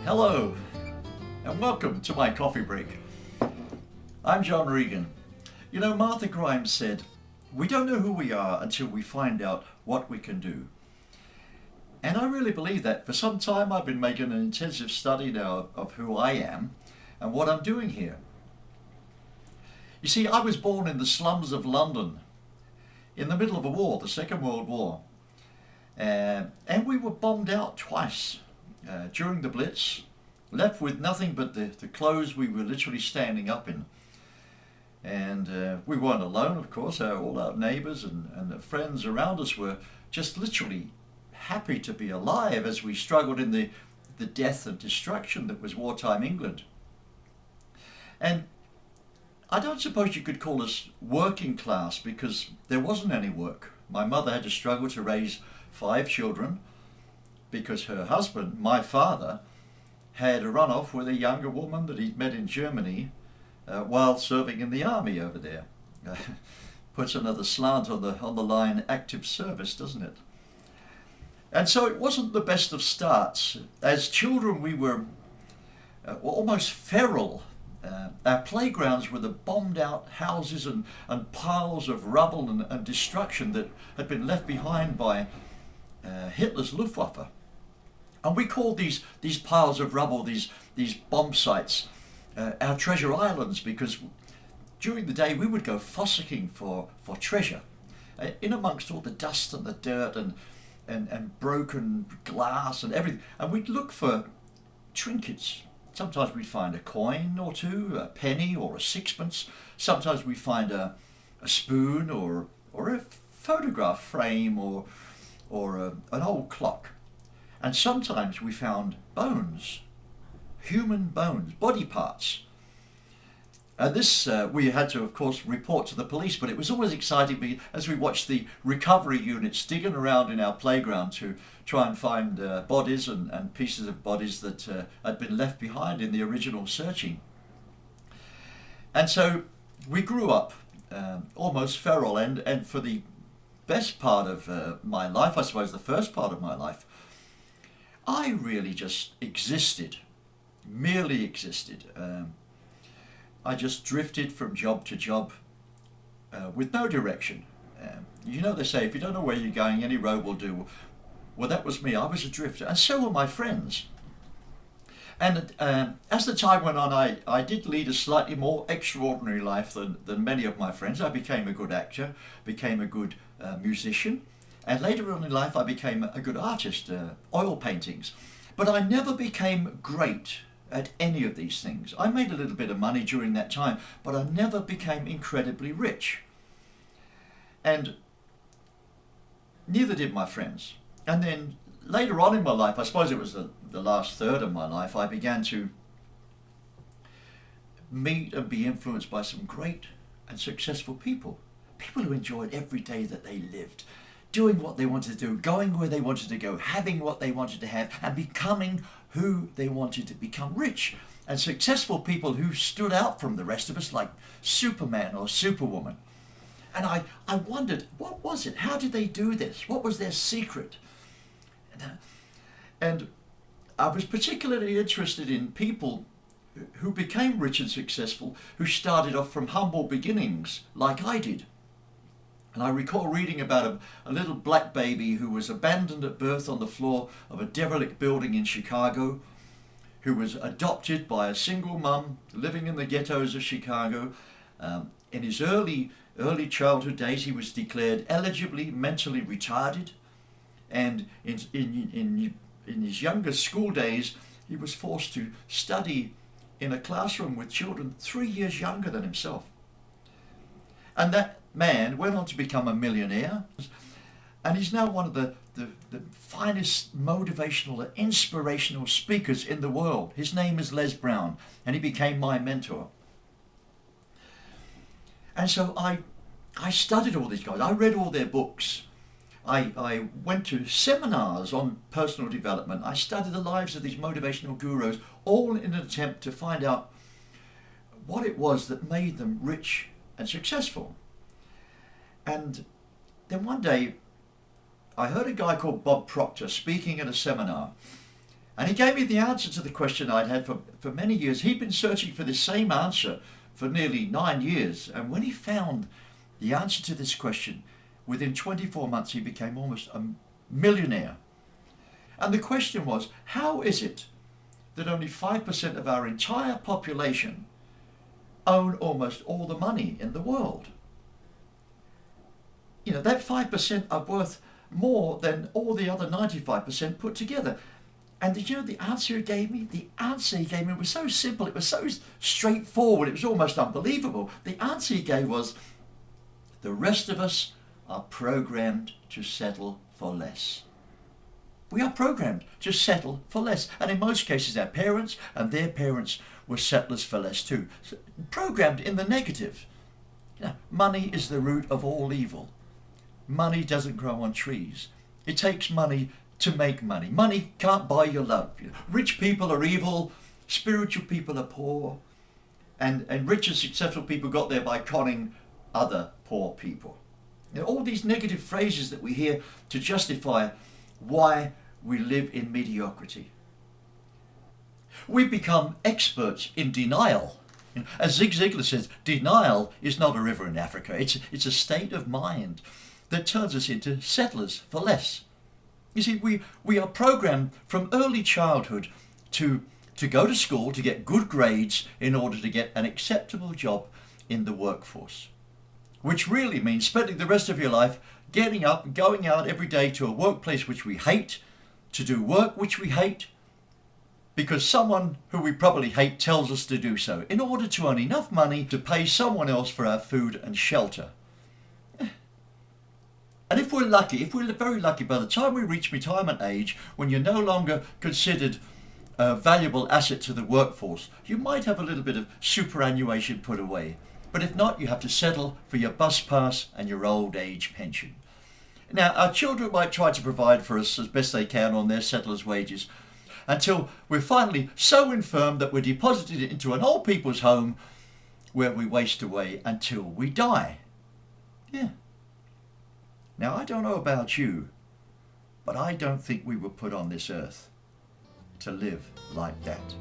Hello, and welcome to my coffee break. I'm John Regan. You know, Martha Grimes said, "We don't know who we are until we find out what we can do." And I really believe that. For some time I've been making an intensive study now of who I am and what I'm doing here. You see, I was born in the slums of London in the middle of a war, the Second World War. And we were bombed out twice during the Blitz, left with nothing but the clothes we were literally standing up in. And we weren't alone, of course. All our neighbours and the friends around us were just literally happy to be alive as we struggled in the death and destruction that was wartime England. And I don't suppose you could call us working class because there wasn't any work. My mother had to struggle to raise 5 children because her husband, my father, had a run-off with a younger woman that he'd met in Germany while serving in the army over there. Puts another slant on the line active service, doesn't it? And so it wasn't the best of starts. As children we were almost feral. Our playgrounds were the bombed out houses and piles of rubble and destruction that had been left behind by Hitler's Luftwaffe. And we called these piles of rubble, these bomb sites, our treasure islands, because during the day we would go fossicking for treasure in amongst all the dust and the dirt and broken glass and everything. And we'd look for trinkets. Sometimes we'd find a coin or two, a penny or a sixpence. Sometimes we'd find a spoon or a photograph frame or an old clock. And sometimes we found bones, human bones, body parts. And this we had to, of course, report to the police, but it was always exciting as we watched the recovery units digging around in our playground to try and find bodies and pieces of bodies that had been left behind in the original searching. And so we grew up almost feral, and for the best part of my life, I suppose the first part of my life, I really just existed, merely existed. I just drifted from job to job with no direction. You know, they say if you don't know where you're going, any road will do. Well, that was me. I was a drifter, and so were my friends. And as the time went on, I did lead a slightly more extraordinary life than many of my friends. I became a good actor, became a good musician, and later on in life I became a good artist, oil paintings. But I never became great at any of these things. I made a little bit of money during that time, but I never became incredibly rich. And neither did my friends. And then later on in my life, I suppose it was the last third of my life, I began to meet and be influenced by some great and successful people. People who enjoyed every day that they lived, doing what they wanted to do, going where they wanted to go, having what they wanted to have, and becoming who they wanted to become. Rich and successful people who stood out from the rest of us like Superman or Superwoman. And I wondered, what was it? How did they do this? What was their secret? And I was particularly interested in people who became rich and successful, who started off from humble beginnings like I did. And I recall reading about a little black baby who was abandoned at birth on the floor of a derelict building in Chicago, who was adopted by a single mum living in the ghettos of Chicago. In his early childhood days, he was declared eligibly mentally retarded, and in his younger school days, he was forced to study in a classroom with children 3 years younger than himself. And that man went on to become a millionaire, and he's now one of the finest motivational and inspirational speakers in the world. His name is Les Brown, and he became my mentor. And so I studied all these guys. I read all their books. I went to seminars on personal development. I studied the lives of these motivational gurus, all in an attempt to find out what it was that made them rich and successful. And then one day I heard a guy called Bob Proctor speaking at a seminar, And he gave me the answer to the question I'd had for many years. He'd been searching for this same answer for nearly 9 years. And when he found the answer to this question, within 24 months he became almost a millionaire. And the question was, how is it that only 5% of our entire population own almost all the money in the world? You know, that 5% are worth more than all the other 95% put together. And did you know the answer he gave me? The answer he gave me was so simple, it was so straightforward, it was almost unbelievable. The answer he gave was, the rest of us are programmed to settle for less. We are programmed to settle for less. And in most cases, our parents and their parents were settlers for less too. So, programmed in the negative. You know, money is the root of all evil. Money doesn't grow on trees. It takes money to make money. Money can't buy your love. You know, rich people are evil, spiritual people are poor, and rich and successful people got there by conning other poor people. You know, all these negative phrases that we hear to justify why we live in mediocrity. We become experts in denial. You know, as Zig Ziglar says, denial is not a river in Africa. It's a state of mind that turns us into settlers for less. You see, we are programmed from early childhood to go to school, to get good grades in order to get an acceptable job in the workforce. Which really means spending the rest of your life getting up and going out every day to a workplace which we hate, to do work which we hate, because someone who we probably hate tells us to do so, in order to earn enough money to pay someone else for our food and shelter. And if we're lucky, if we're very lucky, by the time we reach retirement age, when you're no longer considered a valuable asset to the workforce, you might have a little bit of superannuation put away. But if not, you have to settle for your bus pass and your old age pension. Now, our children might try to provide for us as best they can on their settlers' wages, until we're finally so infirm that we're deposited into an old people's home where we waste away until we die. Yeah. Now, I don't know about you, but I don't think we were put on this earth to live like that.